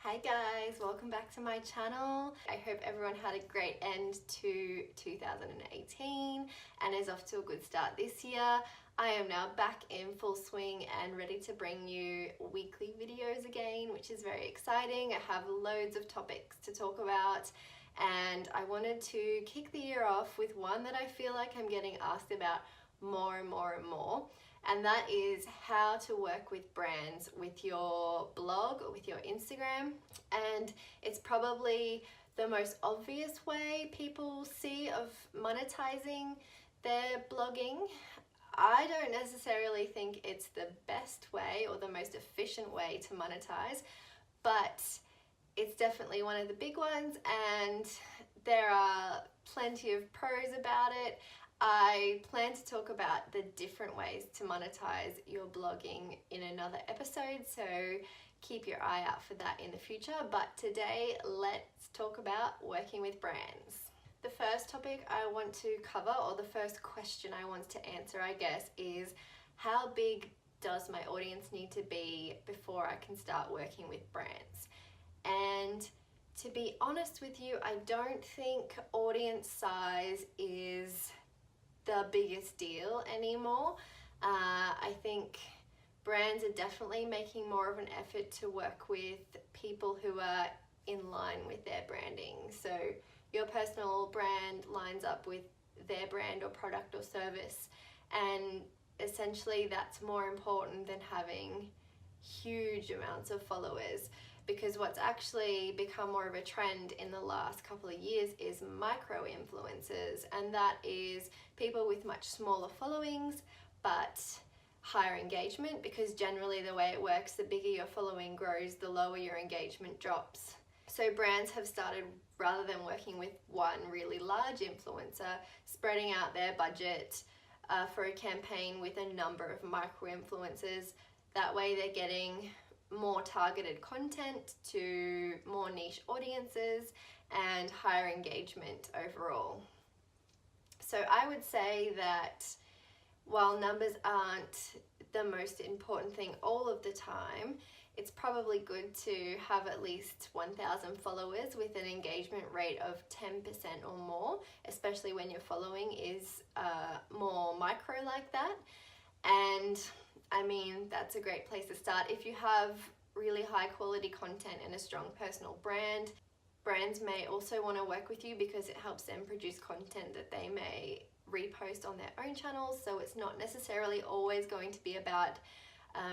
Hi guys, welcome back to my channel. I hope everyone had a great end to 2018 and is off to a good start this year. I am now back in full swing and ready to bring you weekly videos again, which is very exciting. I have loads of topics to talk about and I wanted to kick the year off with one that I feel like I'm getting asked about more and more, and that is how to work with brands with your blog or with your Instagram. And it's probably the most obvious way people see of monetizing their blogging. I don't necessarily think it's the best way or the most efficient way to monetize, but it's definitely one of the big ones, and there are plenty of pros about it. I plan to talk about the different ways to monetize your blogging in another episode, so keep your eye out for that in the future. But today, let's talk about working with brands. The first topic I want to cover, or the first question I want to answer, I guess, is how big does my audience need to be before I can start working with brands? And to be honest with you, I don't think audience size is the biggest deal anymore. I think brands are definitely making more of an effort to work with people who are in line with their branding. So your personal brand lines up with their brand or product or service, and essentially that's more important than having huge amounts of followers, because what's actually become more of a trend in the last couple of years is micro influencers, and that is people with much smaller followings but higher engagement, because generally the way it works, the bigger your following grows, the lower your engagement drops. So brands have started, rather than working with one really large influencer, spreading out their budget for a campaign with a number of micro influencers. That way they're getting more targeted content to more niche audiences and higher engagement overall. So I would say that while numbers aren't the most important thing all of the time, it's probably good to have at least 1,000 followers with an engagement rate of 10% or more, especially when your following is more micro like that. And I mean, that's a great place to start. If you have really high quality content and a strong personal brand, brands may also want to work with you because it helps them produce content that they may repost on their own channels. So it's not necessarily always going to be about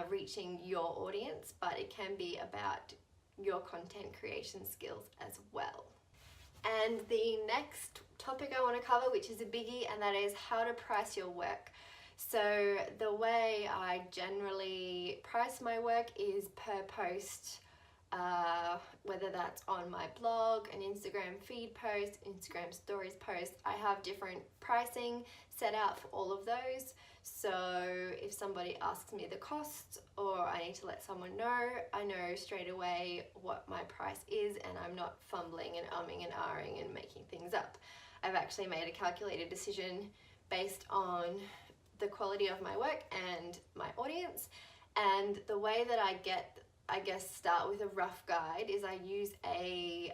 reaching your audience, but it can be about your content creation skills as well. And the next topic I want to cover, which is a biggie, and that is how to price your work. So the way I generally price my work is per post, whether that's on my blog, an Instagram feed post, Instagram stories post. I have different pricing set out for all of those. So if somebody asks me the cost, or I need to let someone know, I know straight away what my price is, and I'm not fumbling and umming and ahhing and making things up. I've actually made a calculated decision based on the quality of my work and my audience. And the way that I guess start with a rough guide is I use a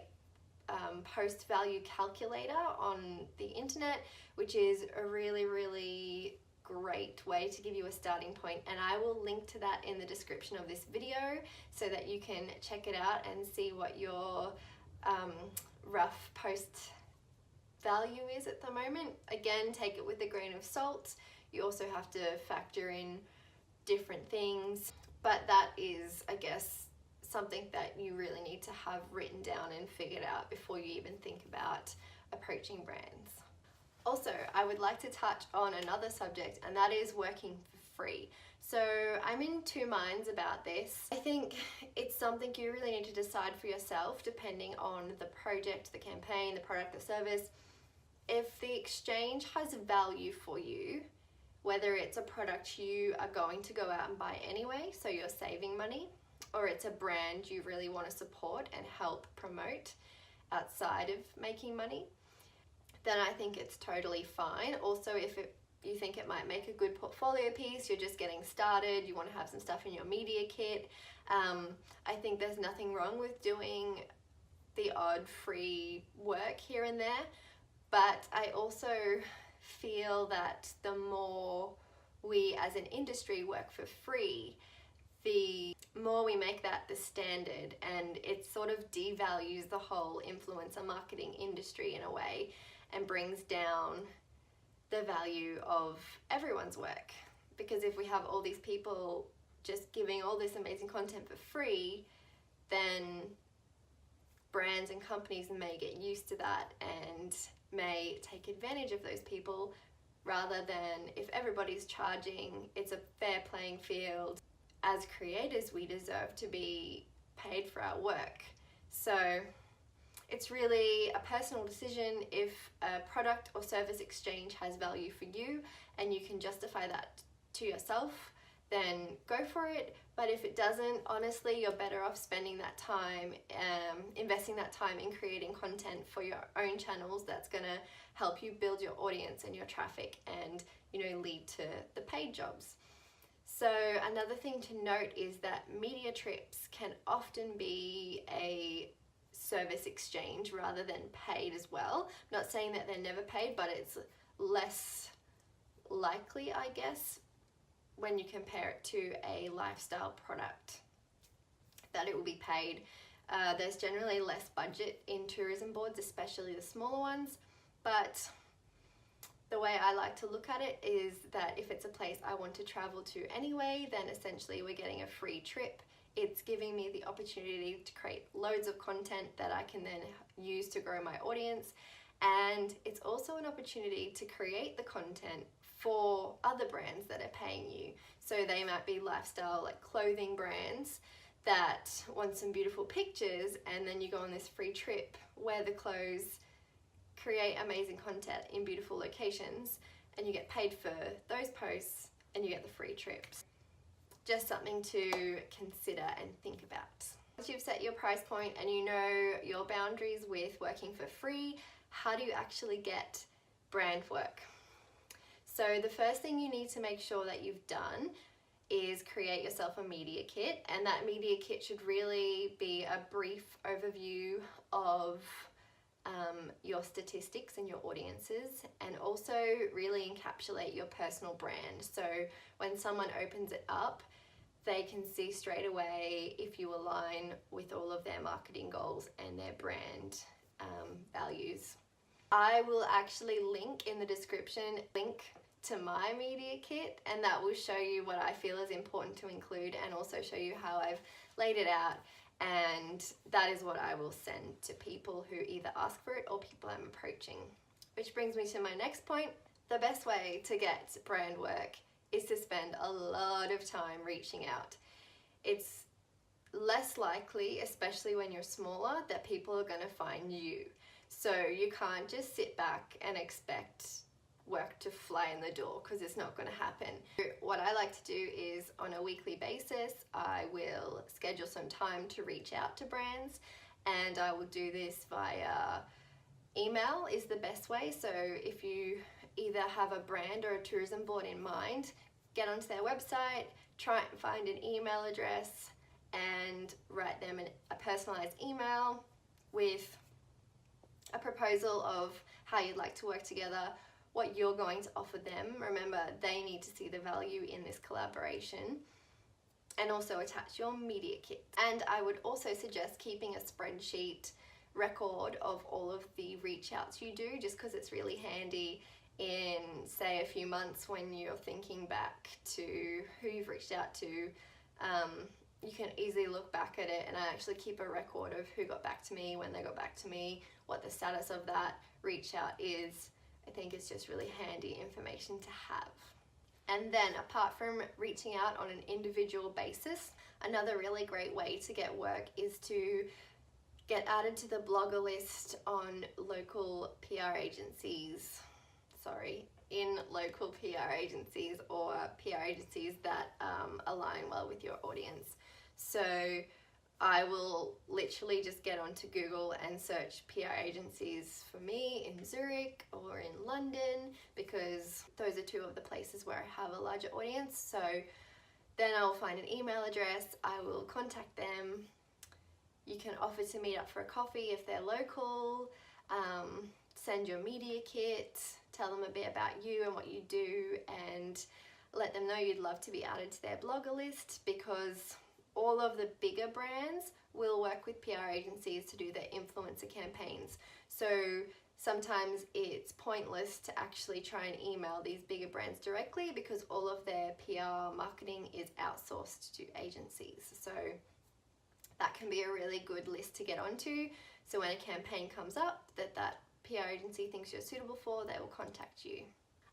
post value calculator on the internet, which is a really great way to give you a starting point, and I will link to that in the description of this video so that you can check it out and see what your rough post value is at the moment. Again, take it with a grain of salt. You also have to factor in different things, but that is, I guess, something that you really need to have written down and figured out before you even think about approaching brands. Also, I would like to touch on another subject, and that is working for free. So I'm in two minds about this. I think it's something you really need to decide for yourself depending on the project, the campaign, the product, the service. If the exchange has value for you, whether it's a product you are going to go out and buy anyway, so you're saving money, or it's a brand you really want to support and help promote outside of making money, then I think it's totally fine. Also, if it you think it might make a good portfolio piece, you're just getting started, you want to have some stuff in your media kit. I think there's nothing wrong with doing the odd free work here and there, but I also feel that the more we as an industry work for free, the more we make that the standard, and it sort of devalues the whole influencer marketing industry in a way and brings down the value of everyone's work. Because if we have all these people just giving all this amazing content for free, then brands and companies may get used to that and may take advantage of those people, rather than if everybody's charging, it's a fair playing field. As creators, we deserve to be paid for our work. So it's really a personal decision. If a product or service exchange has value for you and you can justify that to yourself, then go for it. But if it doesn't, honestly, you're better off spending that time, investing that time in creating content for your own channels that's gonna help you build your audience and your traffic and, you know, lead to the paid jobs. So another thing to note is that media trips can often be a service exchange rather than paid as well. I'm not saying that they're never paid, but it's less likely, I guess, when you compare it to a lifestyle product, that it will be paid. There's generally less budget in tourism boards, especially the smaller ones, but the way I like to look at it is that if it's a place I want to travel to anyway, then essentially we're getting a free trip. It's giving me the opportunity to create loads of content that I can then use to grow my audience. And it's also an opportunity to create the content for other brands that are paying you. So they might be lifestyle, like clothing brands that want some beautiful pictures, and then you go on this free trip, wear the clothes, create amazing content in beautiful locations, and you get paid for those posts and you get the free trips. Just something to consider and think about. Once you've set your price point and you know your boundaries with working for free, how do you actually get brand work? So the first thing you need to make sure that you've done is create yourself a media kit, and that media kit should really be a brief overview of your statistics and your audiences, and also really encapsulate your personal brand. So when someone opens it up, they can see straight away if you align with all of their marketing goals and their brand values. I will actually link in the description, link to my media kit, and that will show you what I feel is important to include and also show you how I've laid it out. And that is what I will send to people who either ask for it or people I'm approaching. Which brings me to my next point. The best way to get brand work is to spend a lot of time reaching out. It's less likely, especially when you're smaller, that people are going to find you. So you can't just sit back and expect work to fly in the door, because it's not going to happen. What I like to do is on a weekly basis, I will schedule some time to reach out to brands, and I will do this via email is the best way. So if you either have a brand or a tourism board in mind, get onto their website, try and find an email address and write them a personalized email with a proposal of how you'd like to work together, what you're going to offer them. Remember, they need to see the value in this collaboration, and also attach your media kit. And I would also suggest keeping a spreadsheet record of all of the reach outs you do, just because it's really handy in, say, a few months when you're thinking back to who you've reached out to. You can easily look back at it, and I actually keep a record of who got back to me, when they got back to me, what the status of that reach out is. I think it's just really handy information to have. And then apart from reaching out on an individual basis, another really great way to get work is to get added to the blogger list on local PR agencies, in local PR agencies or PR agencies that align well with your audience. So I will literally just get onto Google and search PR agencies for me in Zurich or in London, because those are two of the places where I have a larger audience. So then I'll find an email address, I will contact them. You can offer to meet up for a coffee if they're local, send your media kit, tell them a bit about you and what you do, and let them know you'd love to be added to their blogger list, because all of the bigger brands will work with PR agencies to do their influencer campaigns. So sometimes it's pointless to actually try and email these bigger brands directly, because all of their PR marketing is outsourced to agencies. So that can be a really good list to get onto. So when a campaign comes up that PR agency thinks you're suitable for, they will contact you.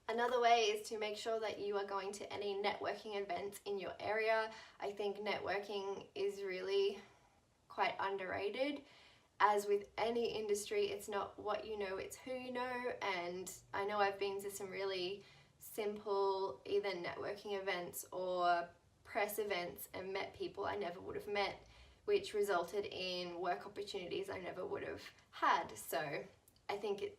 Another way is to make sure that you are going to any networking events in your area. I think networking is really quite underrated. As with any industry, it's not what you know, it's who you know. And I know I've been to some really simple either networking events or press events and met people I never would have met, which resulted in work opportunities I never would have had. So I think it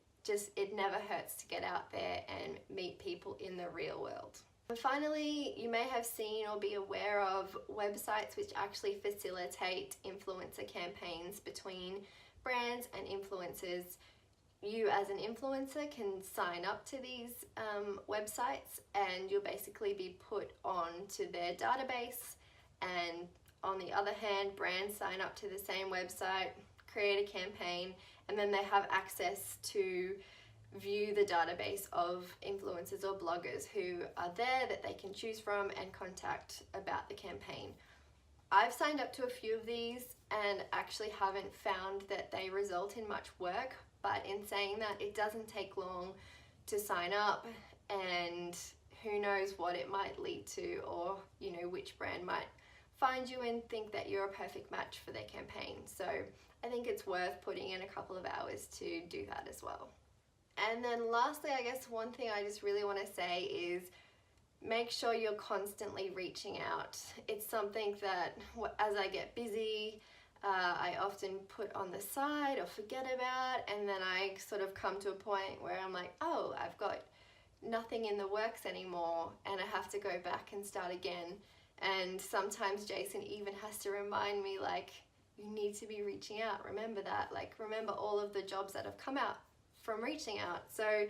never hurts to get out there and meet people in the real world. And finally, you may have seen or be aware of websites which actually facilitate influencer campaigns between brands and influencers. You as an influencer can sign up to these websites, and you'll basically be put onto their database. And on the other hand, brands sign up to the same website, create a campaign, and then they have access to view the database of influencers or bloggers who are there that they can choose from and contact about the campaign. I've signed up to a few of these and actually haven't found that they result in much work, but in saying that, it doesn't take long to sign up, and who knows what it might lead to, or which brand might find you and think that you're a perfect match for their campaign. So I think it's worth putting in a couple of hours to do that as well. And then lastly, I guess one thing I just really want to say is make sure you're constantly reaching out. It's something that as I get busy, I often put on the side or forget about, and then I sort of come to a point where I'm like, oh, I've got nothing in the works anymore, and I have to go back and start again. And sometimes Jason even has to remind me, like, you need to be reaching out. Remember that. Like, remember all of the jobs that have come out from reaching out. So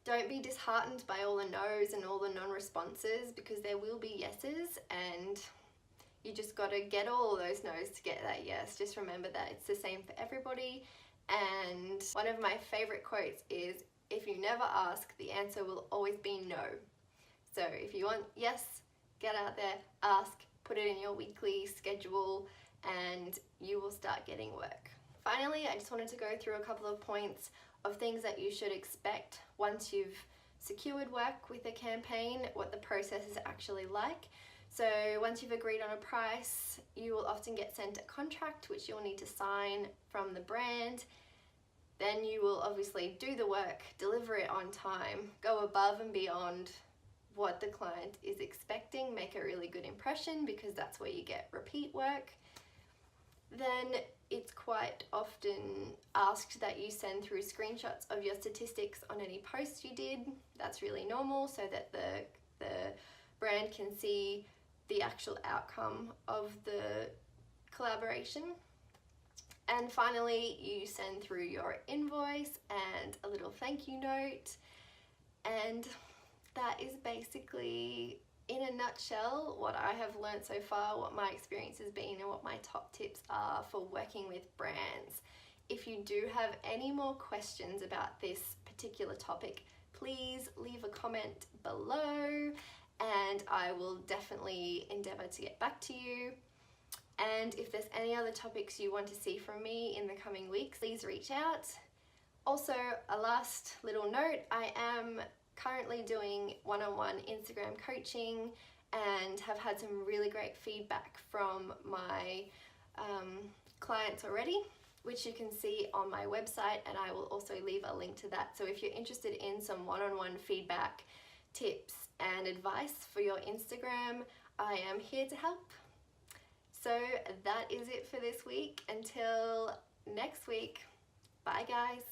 don't be disheartened by all the no's and all the non-responses, because there will be yeses, and you just got to get all those no's to get that yes. Just remember that it's the same for everybody. And one of my favorite quotes is, if you never ask, the answer will always be no. So if you want yes, get out there, ask, put it in your weekly schedule, and you will start getting work. Finally, I just wanted to go through a couple of points of things that you should expect once you've secured work with a campaign, what the process is actually like. So once you've agreed on a price, you will often get sent a contract which you'll need to sign from the brand. Then you will obviously do the work, deliver it on time, go above and beyond what the client is expecting, make a really good impression, because that's where you get repeat work. Then it's quite often asked that you send through screenshots of your statistics on any posts you did. That's really normal, so that the brand can see the actual outcome of the collaboration. And finally, you send through your invoice and a little thank you note. And that is basically, in a nutshell, what I have learned so far, what my experience has been, and what my top tips are for working with brands. If you do have any more questions about this particular topic, please leave a comment below, and I will definitely endeavour to get back to you. And if there's any other topics you want to see from me in the coming weeks, please reach out. Also, a last little note, I am currently doing one-on-one Instagram coaching and have had some really great feedback from my clients already, which you can see on my website, and I will also leave a link to that. So if you're interested in some one-on-one feedback, tips and advice for your Instagram, I am here to help. So that is it for this week. Until next week, bye guys.